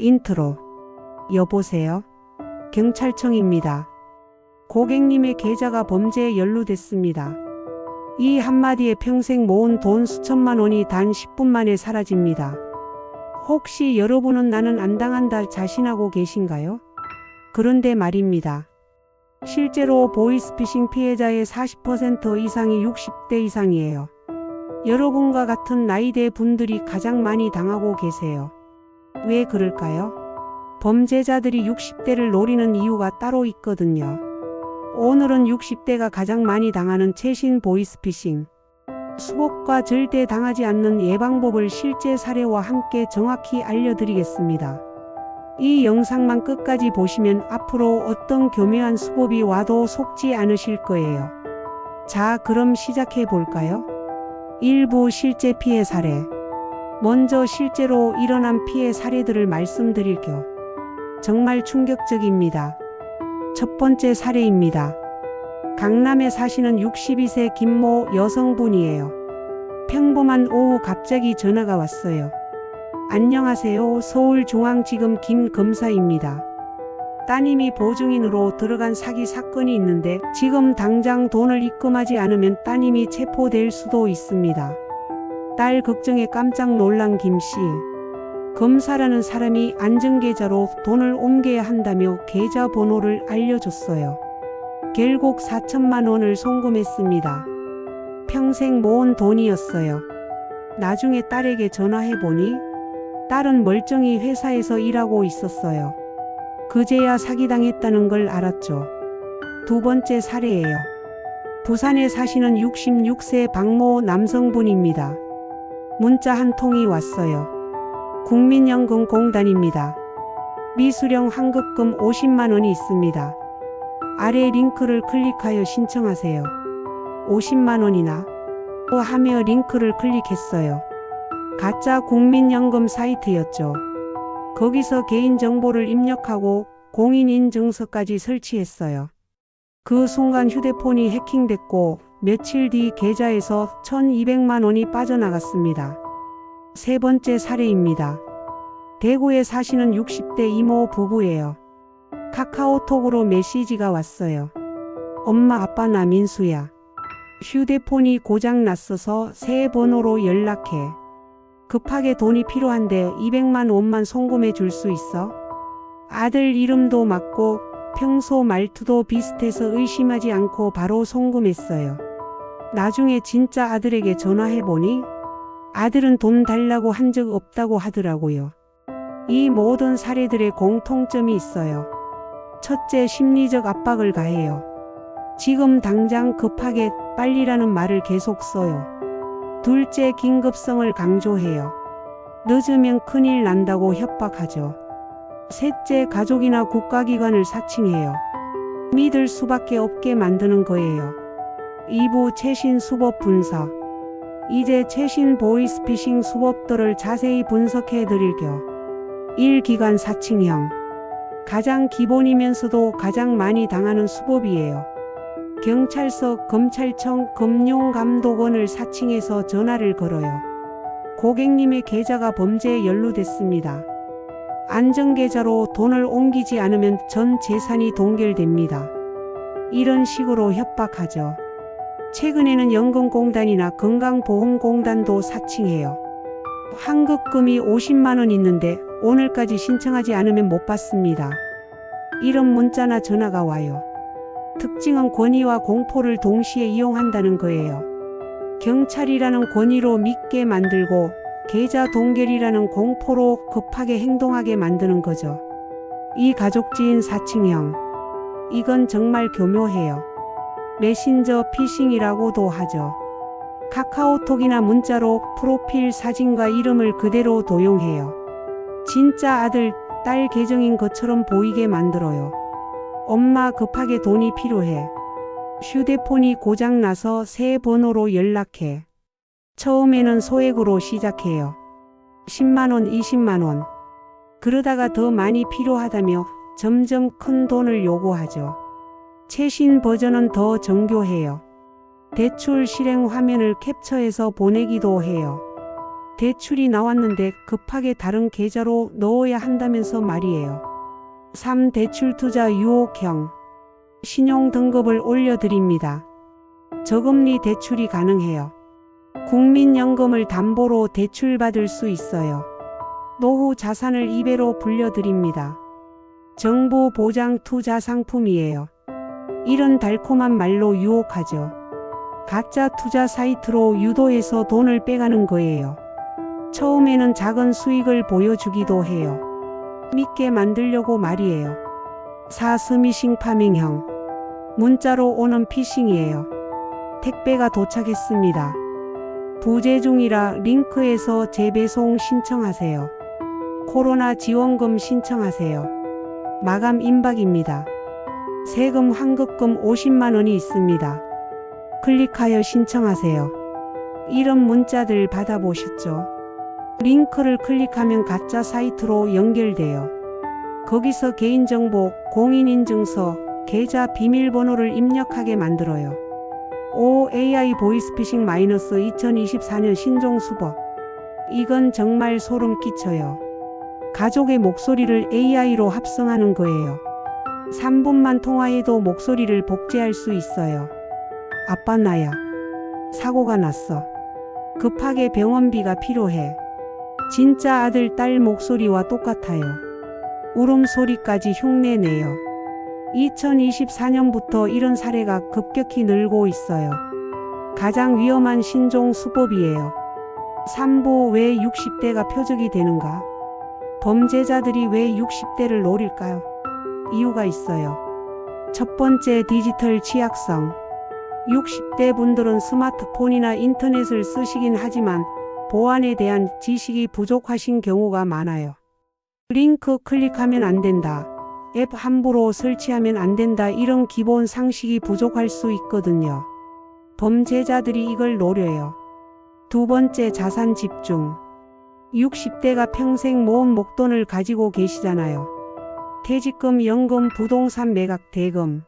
인트로. 여보세요? 경찰청입니다. 고객님의 계좌가 범죄에 연루됐습니다. 이 한마디에 평생 모은 돈 수천만 원이 단 10분 만에 사라집니다. 혹시 여러분은 나는 안 당한다 자신하고 계신가요? 그런데 말입니다. 실제로 보이스피싱 피해자의 40% 이상이 60대 이상이에요. 여러분과 같은 나이대 분들이 가장 많이 당하고 계세요. 왜 그럴까요? 범죄자들이 60대를 노리는 이유가 따로 있거든요. 오늘은 60대가 가장 많이 당하는 최신 보이스피싱 수법과 절대 당하지 않는 예방법을 실제 사례와 함께 정확히 알려드리겠습니다. 이 영상만 끝까지 보시면 앞으로 어떤 교묘한 수법이 와도 속지 않으실 거예요. 자, 그럼 시작해 볼까요? 일부 실제 피해 사례. 먼저 실제로 일어난 피해 사례들을 말씀드릴게요. 정말 충격적입니다. 첫 번째 사례입니다. 강남에 사시는 62세 김모 여성분이에요. 평범한 오후 갑자기 전화가 왔어요. 안녕하세요. 서울중앙지검 김 검사입니다. 따님이 보증인으로 들어간 사기 사건이 있는데 지금 당장 돈을 입금하지 않으면 따님이 체포될 수도 있습니다. 딸 걱정에 깜짝 놀란 김씨. 검사라는 사람이 안전계좌로 돈을 옮겨야 한다며 계좌번호를 알려줬어요. 결국 4천만 원을 송금했습니다. 평생 모은 돈이었어요. 나중에 딸에게 전화해보니 딸은 멀쩡히 회사에서 일하고 있었어요. 그제야 사기당했다는 걸 알았죠. 두 번째 사례예요. 부산에 사시는 66세 박모 남성분입니다. 문자 한 통이 왔어요. 국민연금공단입니다. 미수령 환급금 50만 원이 있습니다. 아래 링크를 클릭하여 신청하세요. 50만 원이나? 하며 링크를 클릭했어요. 가짜 국민연금 사이트였죠. 거기서 개인정보를 입력하고 공인인증서까지 설치했어요. 그 순간 휴대폰이 해킹됐고 며칠 뒤 계좌에서 1,200만 원이 빠져나갔습니다. 세 번째 사례입니다. 대구에 사시는 60대 이모 부부예요. 카카오톡으로 메시지가 왔어요. 엄마 아빠 나 민수야. 휴대폰이 고장났어서 새 번호로 연락해. 급하게 돈이 필요한데 200만 원만 송금해 줄 수 있어? 아들 이름도 맞고 평소 말투도 비슷해서 의심하지 않고 바로 송금했어요. 나중에 진짜 아들에게 전화해보니 아들은 돈 달라고 한 적 없다고 하더라고요. 이 모든 사례들의 공통점이 있어요. 첫째, 심리적 압박을 가해요. 지금 당장 급하게 빨리라는 말을 계속 써요. 둘째, 긴급성을 강조해요. 늦으면 큰일 난다고 협박하죠. 셋째, 가족이나 국가기관을 사칭해요. 믿을 수밖에 없게 만드는 거예요. 2부 최신 수법 분석. 이제 최신 보이스피싱 수법들을 자세히 분석해 드릴게요. 1. 기관 사칭형. 가장 기본이면서도 가장 많이 당하는 수법이에요. 경찰서, 검찰청, 금융감독원을 사칭해서 전화를 걸어요. 고객님의 계좌가 범죄에 연루됐습니다. 안전계좌로 돈을 옮기지 않으면 전 재산이 동결됩니다. 이런 식으로 협박하죠. 최근에는 연금공단이나 건강보험공단도 사칭해요. 환급금이 50만 원 있는데 오늘까지 신청하지 않으면 못 받습니다. 이런 문자나 전화가 와요. 특징은 권위와 공포를 동시에 이용한다는 거예요. 경찰이라는 권위로 믿게 만들고 계좌 동결이라는 공포로 급하게 행동하게 만드는 거죠. 이 가족지인 사칭형. 이건 정말 교묘해요. 메신저 피싱이라고도 하죠. 카카오톡이나 문자로 프로필 사진과 이름을 그대로 도용해요. 진짜 아들, 딸 계정인 것처럼 보이게 만들어요. 엄마 급하게 돈이 필요해. 휴대폰이 고장나서 새 번호로 연락해. 처음에는 소액으로 시작해요. 10만원, 20만원. 그러다가 더 많이 필요하다며 점점 큰 돈을 요구하죠. 최신 버전은 더 정교해요. 대출 실행 화면을 캡처해서 보내기도 해요. 대출이 나왔는데 급하게 다른 계좌로 넣어야 한다면서 말이에요. 3. 대출 투자 유혹형. 신용 등급을 올려드립니다. 저금리 대출이 가능해요. 국민연금을 담보로 대출받을 수 있어요. 노후 자산을 2배로 불려드립니다. 정부 보장 투자 상품이에요. 이런 달콤한 말로 유혹하죠. 가짜 투자 사이트로 유도해서 돈을 빼가는 거예요. 처음에는 작은 수익을 보여주기도 해요. 믿게 만들려고 말이에요. 4. 스미싱 파밍형. 문자로 오는 피싱이에요. 택배가 도착했습니다. 부재 중이라 링크에서 재배송 신청하세요. 코로나 지원금 신청하세요. 마감 임박입니다. 세금 환급금 50만 원이 있습니다. 클릭하여 신청하세요. 이런 문자들 받아보셨죠? 링크를 클릭하면 가짜 사이트로 연결돼요. 거기서 개인정보, 공인인증서, 계좌 비밀번호를 입력하게 만들어요. 5. AI 보이스피싱 -2024년 신종 수법. 이건 정말 소름 끼쳐요. 가족의 목소리를 AI로 합성하는 거예요. 3분만 통화해도 목소리를 복제할 수 있어요. 아빠 나야. 사고가 났어. 급하게 병원비가 필요해. 진짜 아들 딸 목소리와 똑같아요. 울음소리까지 흉내내요. 2024년부터 이런 사례가 급격히 늘고 있어요. 가장 위험한 신종 수법이에요. 3부 왜 60대가 표적이 되는가? 범죄자들이 왜 60대를 노릴까요? 이유가 있어요. 첫 번째, 디지털 취약성. 60대 분들은 스마트폰이나 인터넷을 쓰시긴 하지만 보안에 대한 지식이 부족하신 경우가 많아요. 링크 클릭하면 안 된다. 앱 함부로 설치하면 안 된다. 이런 기본 상식이 부족할 수 있거든요. 범죄자들이 이걸 노려요. 두 번째, 자산 집중. 60대가 평생 모은 목돈을 가지고 계시잖아요. 퇴직금, 연금, 부동산 매각, 대금.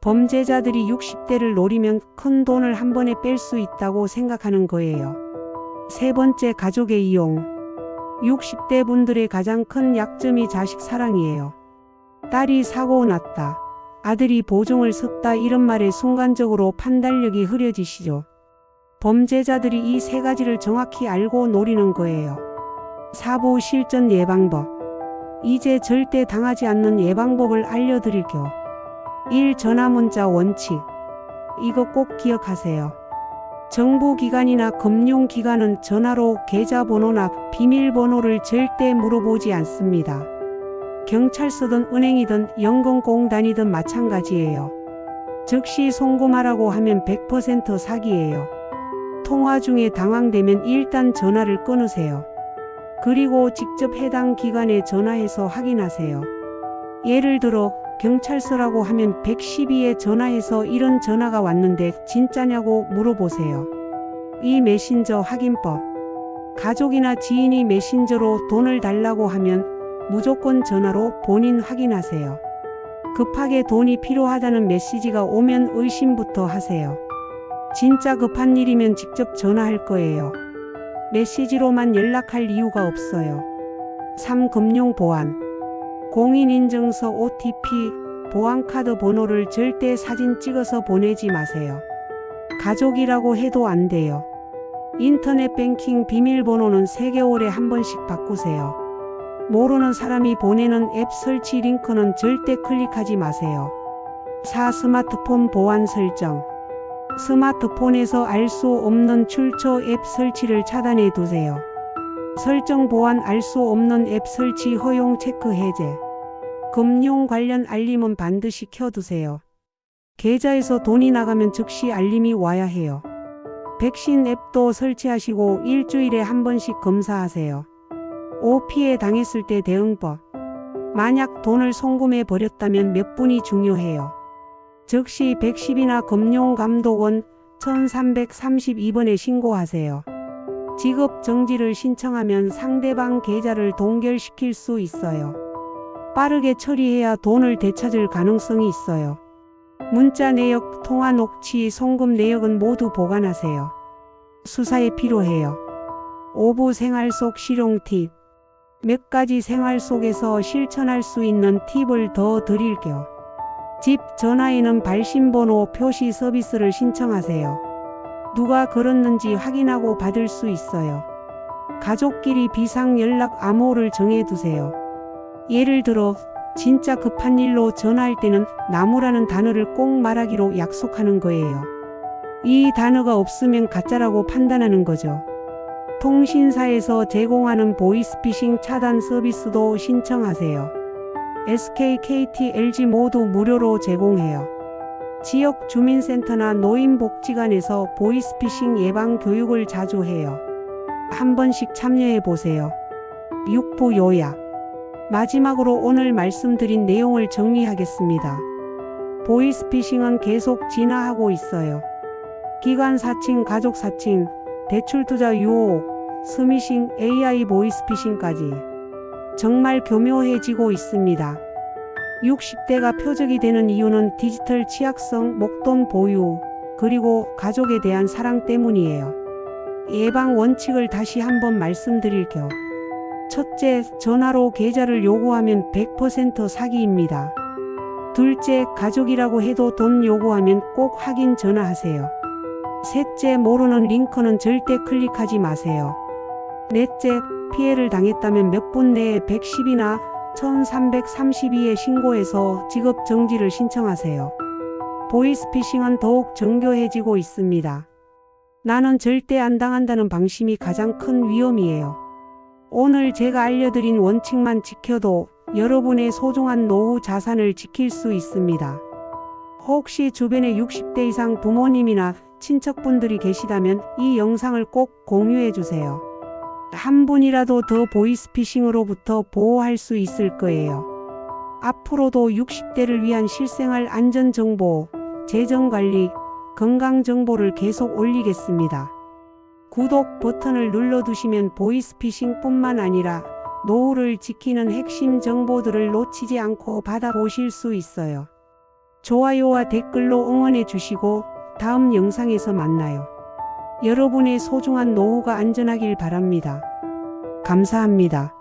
범죄자들이 60대를 노리면 큰 돈을 한 번에 뺄 수 있다고 생각하는 거예요. 세 번째, 가족의 이용. 60대 분들의 가장 큰 약점이 자식 사랑이에요. 딸이 사고 났다, 아들이 보증을 섰다 이런 말에 순간적으로 판단력이 흐려지시죠. 범죄자들이 이 세 가지를 정확히 알고 노리는 거예요. 4부 실전 예방법. 이제 절대 당하지 않는 예방법을 알려드릴게요. 1. 전화문자 원칙. 이거 꼭 기억하세요. 정부기관이나 금융기관은 전화로 계좌번호나 비밀번호를 절대 물어보지 않습니다. 경찰서든 은행이든 연금공단이든 마찬가지예요. 즉시 송금하라고 하면 100% 사기예요. 통화 중에 당황되면 일단 전화를 끊으세요. 그리고 직접 해당 기관에 전화해서 확인하세요. 예를 들어 경찰서라고 하면 112에 전화해서 이런 전화가 왔는데 진짜냐고 물어보세요. 이 메신저 확인법. 가족이나 지인이 메신저로 돈을 달라고 하면 무조건 전화로 본인 확인하세요. 급하게 돈이 필요하다는 메시지가 오면 의심부터 하세요. 진짜 급한 일이면 직접 전화할 거예요. 메시지로만 연락할 이유가 없어요. 3. 금융보안. 공인인증서, OTP, 보안카드 번호를 절대 사진 찍어서 보내지 마세요. 가족이라고 해도 안 돼요. 인터넷 뱅킹 비밀번호는 3개월에 한 번씩 바꾸세요. 모르는 사람이 보내는 앱 설치 링크는 절대 클릭하지 마세요. 4. 스마트폰 보안 설정. 스마트폰에서 알 수 없는 출처 앱 설치를 차단해 두세요. 설정 보안 알 수 없는 앱 설치 허용 체크 해제. 금융 관련 알림은 반드시 켜두세요. 계좌에서 돈이 나가면 즉시 알림이 와야 해요. 백신 앱도 설치하시고 일주일에 한 번씩 검사하세요. 5. 피해 당했을 때 대응법. 만약 돈을 송금해 버렸다면 몇 분이 중요해요. 즉시 110이나 금융감독원 1332번에 신고하세요. 지급 정지를 신청하면 상대방 계좌를 동결시킬 수 있어요. 빠르게 처리해야 돈을 되찾을 가능성이 있어요. 문자 내역, 통화 녹취, 송금 내역은 모두 보관하세요. 수사에 필요해요. 5부 생활 속 실용 팁. 몇 가지 생활 속에서 실천할 수 있는 팁을 더 드릴게요. 집 전화에는 발신번호 표시 서비스를 신청하세요. 누가 걸었는지 확인하고 받을 수 있어요. 가족끼리 비상연락 암호를 정해두세요. 예를 들어 진짜 급한 일로 전화할 때는 나무라는 단어를 꼭 말하기로 약속하는 거예요. 이 단어가 없으면 가짜라고 판단하는 거죠. 통신사에서 제공하는 보이스피싱 차단 서비스도 신청하세요. SK, KT, LG 모두 무료로 제공해요. 지역 주민센터나 노인복지관에서 보이스피싱 예방 교육을 자주 해요. 한 번씩 참여해 보세요. 6부 요약. 마지막으로 오늘 말씀드린 내용을 정리하겠습니다. 보이스피싱은 계속 진화하고 있어요. 기관 사칭, 가족 사칭, 대출 투자 유혹, 스미싱, AI 보이스피싱까지 정말 교묘해지고 있습니다. 60대가 표적이 되는 이유는 디지털 취약성, 목돈 보유, 그리고 가족에 대한 사랑 때문이에요. 예방 원칙을 다시 한번 말씀드릴게요. 첫째, 전화로 계좌를 요구하면 100% 사기입니다. 둘째, 가족이라고 해도 돈 요구하면 꼭 확인 전화하세요. 셋째, 모르는 링크는 절대 클릭하지 마세요. 넷째, 피해를 당했다면 몇 분 내에 110이나 1332에 신고해서 직업 정지를 신청하세요. 보이스피싱은 더욱 정교해지고 있습니다. 나는 절대 안 당한다는 방심이 가장 큰 위험이에요. 오늘 제가 알려드린 원칙만 지켜도 여러분의 소중한 노후 자산을 지킬 수 있습니다. 혹시 주변에 60대 이상 부모님이나 친척분들이 계시다면 이 영상을 꼭 공유해 주세요. 한 분이라도 더 보이스피싱으로부터 보호할 수 있을 거예요. 앞으로도 60대를 위한 실생활 안전정보, 재정관리, 건강정보를 계속 올리겠습니다. 구독 버튼을 눌러두시면 보이스피싱뿐만 아니라 노후를 지키는 핵심 정보들을 놓치지 않고 받아보실 수 있어요. 좋아요와 댓글로 응원해 주시고 다음 영상에서 만나요. 여러분의 소중한 노후가 안전하길 바랍니다. 감사합니다.